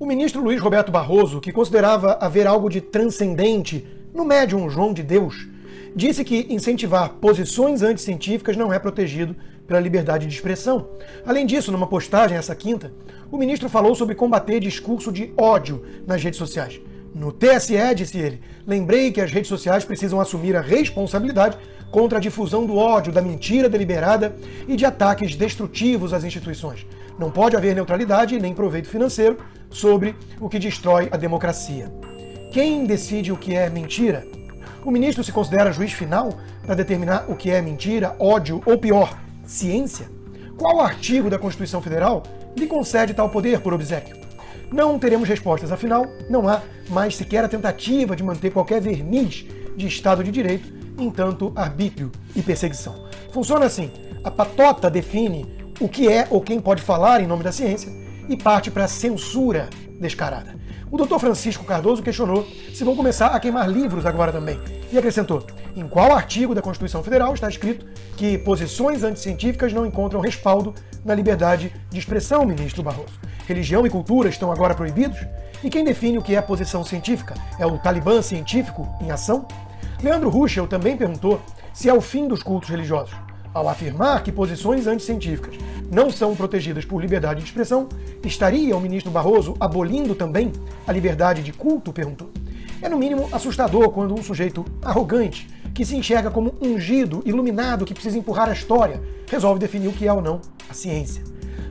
O ministro Luiz Roberto Barroso, que considerava haver algo de transcendente no médium João de Deus, disse que incentivar posições anticientíficas não é protegido pela liberdade de expressão. Além disso, numa postagem essa quinta, o ministro falou sobre combater discurso de ódio nas redes sociais. No TSE, disse ele, lembrei que as redes sociais precisam assumir a responsabilidade contra a difusão do ódio, da mentira deliberada e de ataques destrutivos às instituições. Não pode haver neutralidade nem proveito financeiro sobre o que destrói a democracia. Quem decide o que é mentira? O ministro se considera juiz final para determinar o que é mentira, ódio ou, pior, ciência? Qual artigo da Constituição Federal lhe concede tal poder por obséquio? Não teremos respostas, afinal, não há mais sequer a tentativa de manter qualquer verniz de Estado de Direito em tanto arbítrio e perseguição. Funciona assim, a patota define o que é ou quem pode falar em nome da ciência e parte para a censura descarada. O Dr. Francisco Cardoso questionou se vão começar a queimar livros agora também e acrescentou, em qual artigo da Constituição Federal está escrito que posições anticientíficas não encontram respaldo na liberdade de expressão, ministro Barroso? Religião e cultura estão agora proibidos? E quem define o que é posição científica? É o Talibã científico em ação? Leandro Ruschel também perguntou se é o fim dos cultos religiosos. Ao afirmar que posições anticientíficas não são protegidas por liberdade de expressão, estaria o ministro Barroso abolindo também a liberdade de culto? Perguntou. É no mínimo assustador quando um sujeito arrogante, que se enxerga como ungido, iluminado, que precisa empurrar a história, resolve definir o que é ou não a ciência.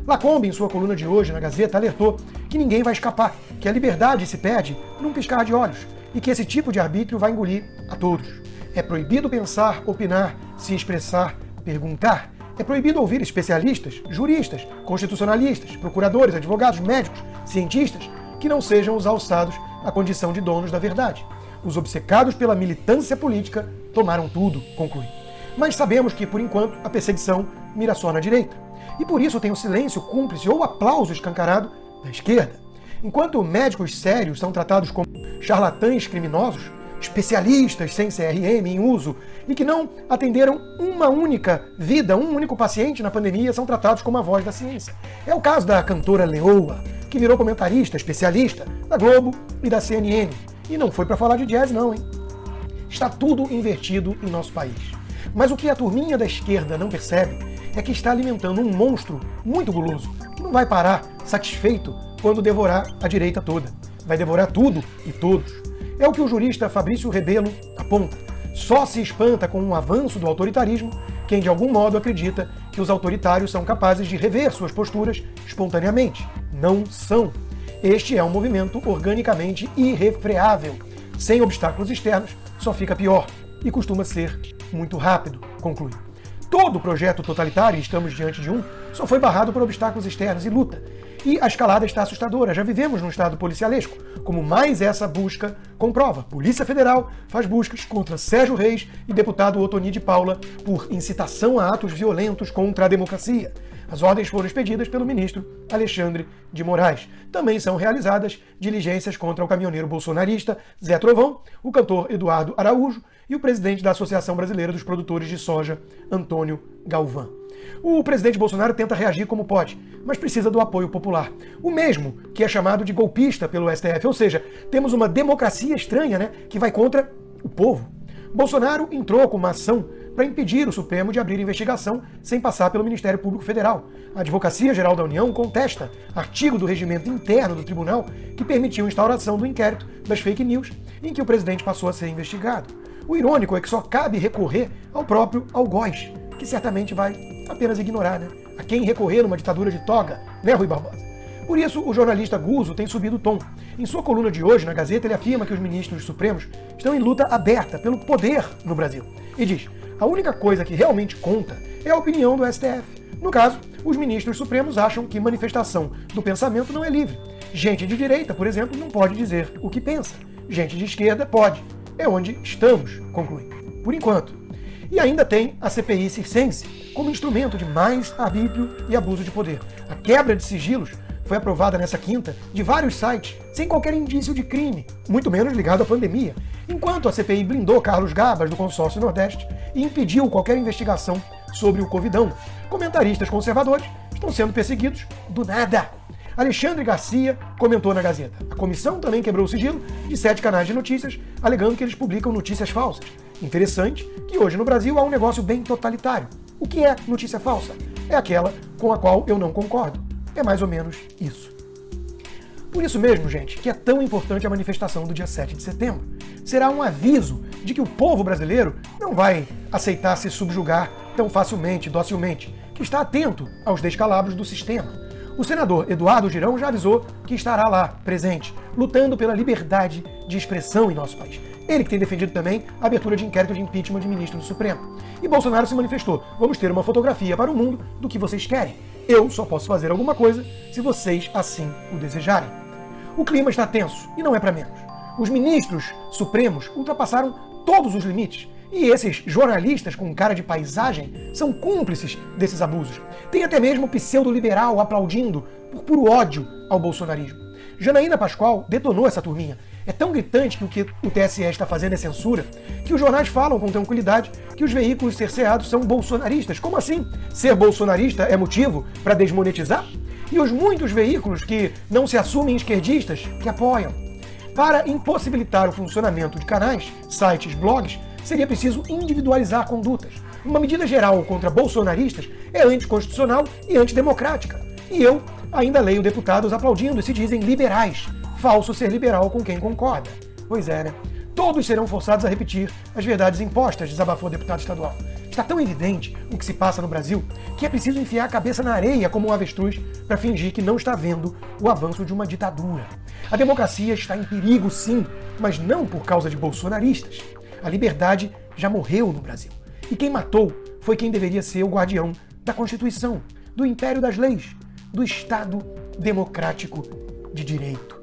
Lacombe, em sua coluna de hoje na Gazeta, alertou que ninguém vai escapar, que a liberdade se perde num piscar de olhos e que esse tipo de arbítrio vai engolir a todos. É proibido pensar, opinar, se expressar, perguntar. É proibido ouvir especialistas, juristas, constitucionalistas, procuradores, advogados, médicos, cientistas, que não sejam os alçados à condição de donos da verdade. Os obcecados pela militância política tomaram tudo, conclui. Mas sabemos que, por enquanto, a perseguição mira só na direita. E por isso tem o silêncio cúmplice ou aplauso escancarado da esquerda. Enquanto médicos sérios são tratados como charlatães criminosos, especialistas sem CRM em uso e que não atenderam uma única vida, um único paciente na pandemia, são tratados como a voz da ciência. É o caso da cantora Leoa, que virou comentarista, especialista da Globo e da CNN. E não foi para falar de jazz não, hein? Está tudo invertido em nosso país. Mas o que a turminha da esquerda não percebe é que está alimentando um monstro muito guloso, que não vai parar satisfeito quando devorar a direita toda. Vai devorar tudo e todos. É o que o jurista Fabrício Rebelo aponta. Só se espanta com um avanço do autoritarismo quem de algum modo acredita que os autoritários são capazes de rever suas posturas espontaneamente. Não são. Este é um movimento organicamente irrefreável. Sem obstáculos externos, só fica pior e costuma ser muito rápido, conclui. Todo projeto totalitário, e estamos diante de um, só foi barrado por obstáculos externos e luta. E a escalada está assustadora. Já vivemos num estado policialesco, como mais essa busca comprova. Polícia Federal faz buscas contra Sérgio Reis e deputado Otoni de Paula por incitação a atos violentos contra a democracia. As ordens foram expedidas pelo ministro Alexandre de Moraes. Também são realizadas diligências contra o caminhoneiro bolsonarista Zé Trovão, o cantor Eduardo Araújo e o presidente da Associação Brasileira dos Produtores de Soja, Antônio Galvão. O presidente Bolsonaro tenta reagir como pode, mas precisa do apoio popular. O mesmo que é chamado de golpista pelo STF, ou seja, temos uma democracia estranha, né, que vai contra o povo. Bolsonaro entrou com uma ação para impedir o Supremo de abrir investigação sem passar pelo Ministério Público Federal. A Advocacia Geral da União contesta artigo do regimento interno do tribunal que permitiu a instauração do inquérito das fake news em que o presidente passou a ser investigado. O irônico é que só cabe recorrer ao próprio algoz, que certamente vai apenas ignorar, né? A quem recorrer numa ditadura de toga, né, Rui Barbosa? Por isso, o jornalista Guzzo tem subido o tom. Em sua coluna de hoje, na Gazeta, ele afirma que os ministros supremos estão em luta aberta pelo poder no Brasil. E diz, a única coisa que realmente conta é a opinião do STF. No caso, os ministros supremos acham que manifestação do pensamento não é livre. Gente de direita, por exemplo, não pode dizer o que pensa. Gente de esquerda pode. É onde estamos, conclui. Por enquanto. E ainda tem a CPI circense como instrumento de mais arbítrio e abuso de poder. A quebra de sigilos foi aprovada nessa quinta de vários sites, sem qualquer indício de crime, muito menos ligado à pandemia, enquanto a CPI blindou Carlos Gabas, do Consórcio Nordeste, e impediu qualquer investigação sobre o Covidão. Comentaristas conservadores estão sendo perseguidos do nada. Alexandre Garcia comentou na Gazeta. A comissão também quebrou o sigilo de 7 canais de notícias, alegando que eles publicam notícias falsas. Interessante que hoje no Brasil há um negócio bem totalitário. O que é notícia falsa? É aquela com a qual eu não concordo. É mais ou menos isso. Por isso mesmo, gente, que é tão importante a manifestação do dia 7 de setembro. Será um aviso de que o povo brasileiro não vai aceitar se subjugar tão facilmente, docilmente, que está atento aos descalabros do sistema. O senador Eduardo Girão já avisou que estará lá, presente, lutando pela liberdade de expressão em nosso país. Ele que tem defendido também a abertura de inquérito de impeachment de ministro do Supremo. E Bolsonaro se manifestou: vamos ter uma fotografia para o mundo do que vocês querem. Eu só posso fazer alguma coisa se vocês assim o desejarem. O clima está tenso, e não é para menos. Os ministros supremos ultrapassaram todos os limites. E esses jornalistas com cara de paisagem são cúmplices desses abusos. Tem até mesmo o pseudo-liberal aplaudindo por puro ódio ao bolsonarismo. Janaína Pascoal detonou essa turminha. É tão gritante que o TSE está fazendo é censura, que os jornais falam com tranquilidade que os veículos cerceados são bolsonaristas. Como assim? Ser bolsonarista é motivo para desmonetizar? E os muitos veículos que não se assumem esquerdistas que apoiam. Para impossibilitar o funcionamento de canais, sites, blogs, seria preciso individualizar condutas. Uma medida geral contra bolsonaristas é anticonstitucional e antidemocrática. E eu ainda leio deputados aplaudindo e se dizem liberais. Falso ser liberal com quem concorda. Pois é, né? Todos serão forçados a repetir as verdades impostas, desabafou o deputado estadual. Está tão evidente o que se passa no Brasil que é preciso enfiar a cabeça na areia como um avestruz para fingir que não está vendo o avanço de uma ditadura. A democracia está em perigo, sim, mas não por causa de bolsonaristas. A liberdade já morreu no Brasil. E quem matou foi quem deveria ser o guardião da Constituição, do império das leis, do Estado democrático de direito.